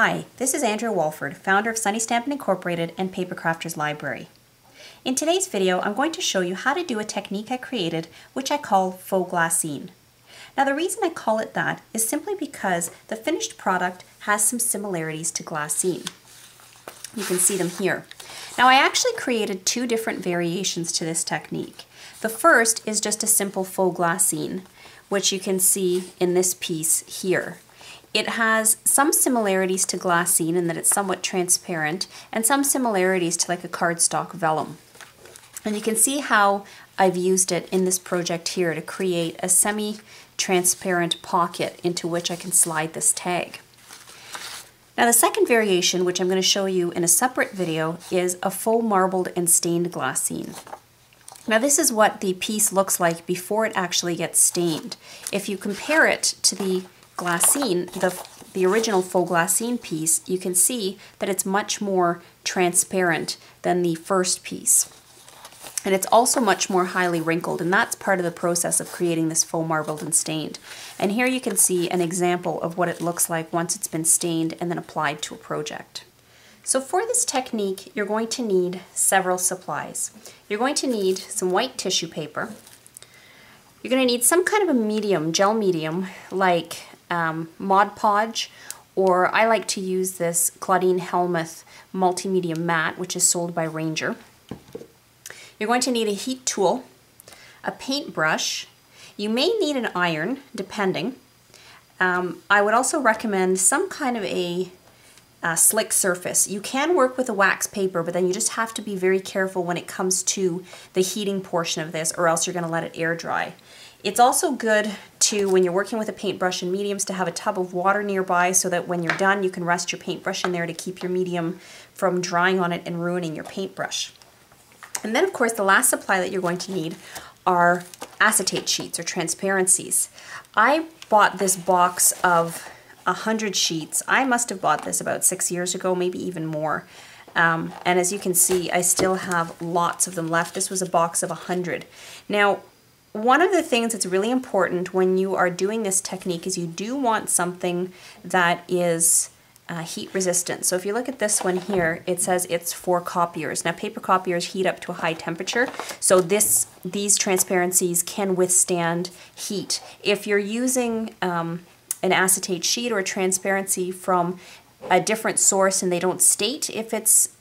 Hi, this is Andrea Walford, founder of Sunny Stampin' Incorporated and Paper Crafters Library. In today's video, I'm going to show you how to do a technique I created, which I call Faux Glassine. Now the reason I call it that is simply because the finished product has some similarities to glassine. You can see them here. Now I actually created two different variations to this technique. The first is just a simple faux glassine, which you can see in this piece here. It has some similarities to glassine in that it's somewhat transparent, and some similarities to like a cardstock vellum. And you can see how I've used it in this project here to create a semi-transparent pocket into which I can slide this tag. Now the second variation, which I'm going to show you in a separate video, is a faux marbled and stained glassine. Now this is what the piece looks like before it actually gets stained. If you compare it to the glassine, the original faux glassine piece, you can see that it's much more transparent than the first piece. And it's also much more highly wrinkled, and that's part of the process of creating this faux marbled and stained. And here you can see an example of what it looks like once it's been stained and then applied to a project. So for this technique, you're going to need several supplies. You're going to need some white tissue paper. You're going to need some kind of a medium, gel medium, like Mod Podge, or I like to use this Claudine Hellmuth multi-medium mat, which is sold by Ranger. You're going to need a heat tool, a paintbrush. You may need an iron, depending. I would also recommend some kind of a slick surface. You can work with a wax paper, but then you just have to be very careful when it comes to the heating portion of this, or else you're going to let it air dry. It's also good to, when you're working with a paintbrush and mediums, to have a tub of water nearby so that when you're done you can rest your paintbrush in there to keep your medium from drying on it and ruining your paintbrush. And then of course the last supply that you're going to need are acetate sheets or transparencies. I bought this box of 100 sheets. I must have bought this about 6 years ago, maybe even more. And as you can see, I still have lots of them left. This was a box of 100. Now, one of the things that's really important when you are doing this technique is you do want something that is heat resistant. So if you look at this one here, it says it's for copiers. Now paper copiers heat up to a high temperature, so these transparencies can withstand heat. If you're using an acetate sheet or a transparency from a different source and they don't state if it's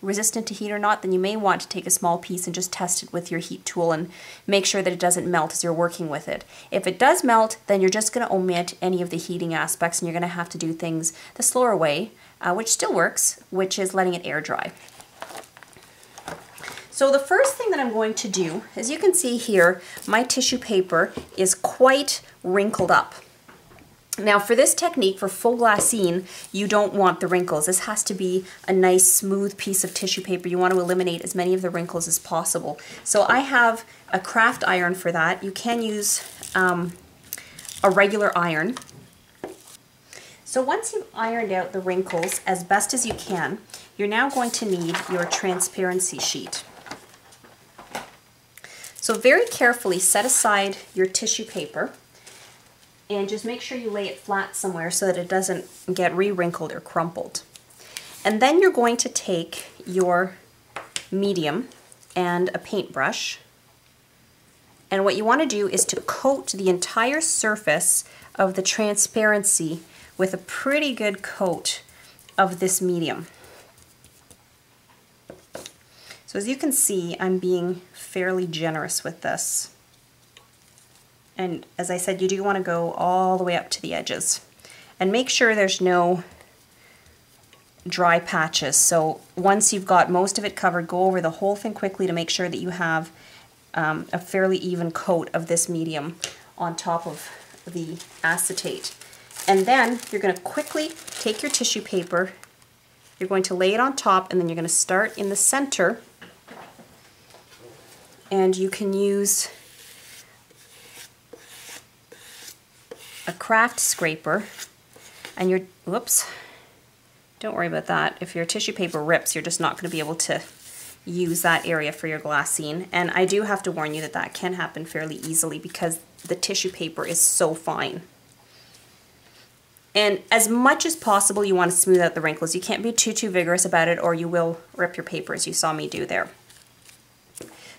resistant to heat or not, then you may want to take a small piece and just test it with your heat tool and make sure that it doesn't melt as you're working with it. If it does melt, then you're just going to omit any of the heating aspects and you're going to have to do things the slower way, which still works, which is letting it air dry. So the first thing that I'm going to do, as you can see here, my tissue paper is quite wrinkled up. Now for this technique, for faux glassine, you don't want the wrinkles. This has to be a nice smooth piece of tissue paper. You want to eliminate as many of the wrinkles as possible. So I have a craft iron for that. You can use a regular iron. So once you've ironed out the wrinkles as best as you can, you're now going to need your transparency sheet. So very carefully set aside your tissue paper and just make sure you lay it flat somewhere so that it doesn't get re-wrinkled or crumpled. And then you're going to take your medium and a paintbrush, and what you want to do is to coat the entire surface of the transparency with a pretty good coat of this medium. So as you can see, I'm being fairly generous with this. And as I said, you do want to go all the way up to the edges. And make sure there's no dry patches. So once you've got most of it covered, go over the whole thing quickly to make sure that you have a fairly even coat of this medium on top of the acetate. And then you're going to quickly take your tissue paper, you're going to lay it on top, and then you're going to start in the center. And you can use a craft scraper, and you're, whoops, don't worry about that. If your tissue paper rips, you're just not going to be able to use that area for your glassine. And I do have to warn you that that can happen fairly easily because the tissue paper is so fine. And as much as possible, you want to smooth out the wrinkles. You can't be too vigorous about it or you will rip your paper, as you saw me do there.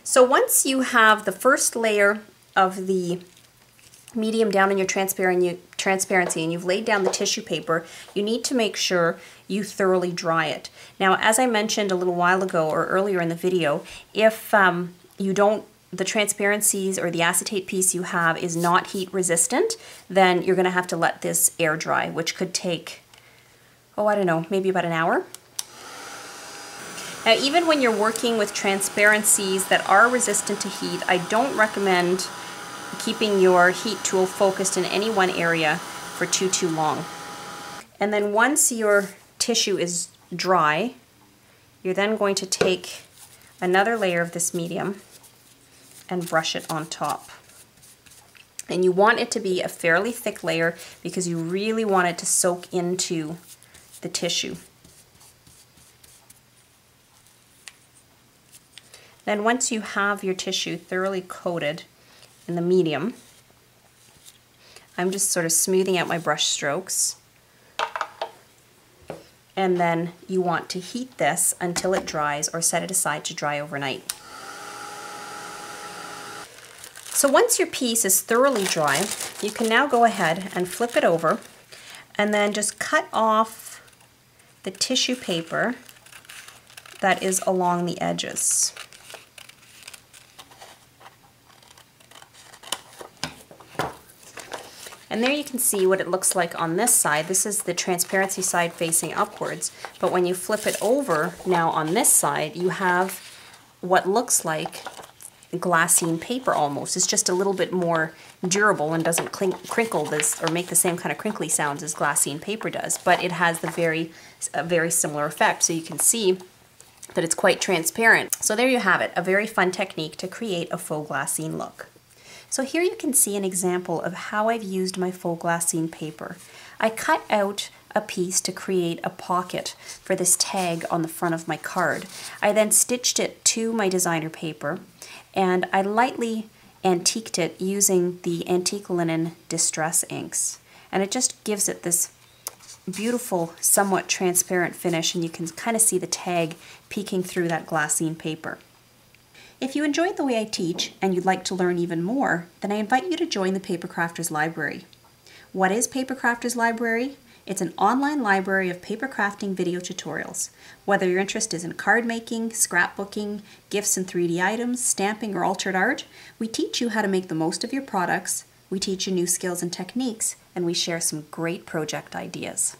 So once you have the first layer of the medium down in your transparency and you've laid down the tissue paper, you need to make sure you thoroughly dry it. Now, as I mentioned a little while ago or earlier in the video, if the transparencies or the acetate piece you have is not heat resistant, then you're going to have to let this air dry, which could take, oh, I don't know, maybe about an hour. Now, even when you're working with transparencies that are resistant to heat, I don't recommend keeping your heat tool focused in any one area for too long. And then once your tissue is dry, you're then going to take another layer of this medium and brush it on top. And you want it to be a fairly thick layer because you really want it to soak into the tissue. Then once you have your tissue thoroughly coated in the medium, I'm just sort of smoothing out my brush strokes. And then you want to heat this until it dries or set it aside to dry overnight. So once your piece is thoroughly dry, you can now go ahead and flip it over and then just cut off the tissue paper that is along the edges. And there you can see what it looks like on this side. This is the transparency side facing upwards, but when you flip it over now on this side, you have what looks like glassine paper almost. It's just a little bit more durable and doesn't crinkle this or make the same kind of crinkly sounds as glassine paper does, but it has a very similar effect. So you can see that it's quite transparent. So there you have it, a very fun technique to create a faux glassine look. So here you can see an example of how I've used my faux glassine paper. I cut out a piece to create a pocket for this tag on the front of my card. I then stitched it to my designer paper and I lightly antiqued it using the antique linen distress inks. And it just gives it this beautiful, somewhat transparent finish, and you can kind of see the tag peeking through that glassine paper. If you enjoyed the way I teach and you'd like to learn even more, then I invite you to join the Paper Crafters Library. What is Paper Crafters Library? It's an online library of paper crafting video tutorials. Whether your interest is in card making, scrapbooking, gifts and 3D items, stamping, or altered art, we teach you how to make the most of your products, we teach you new skills and techniques, and we share some great project ideas.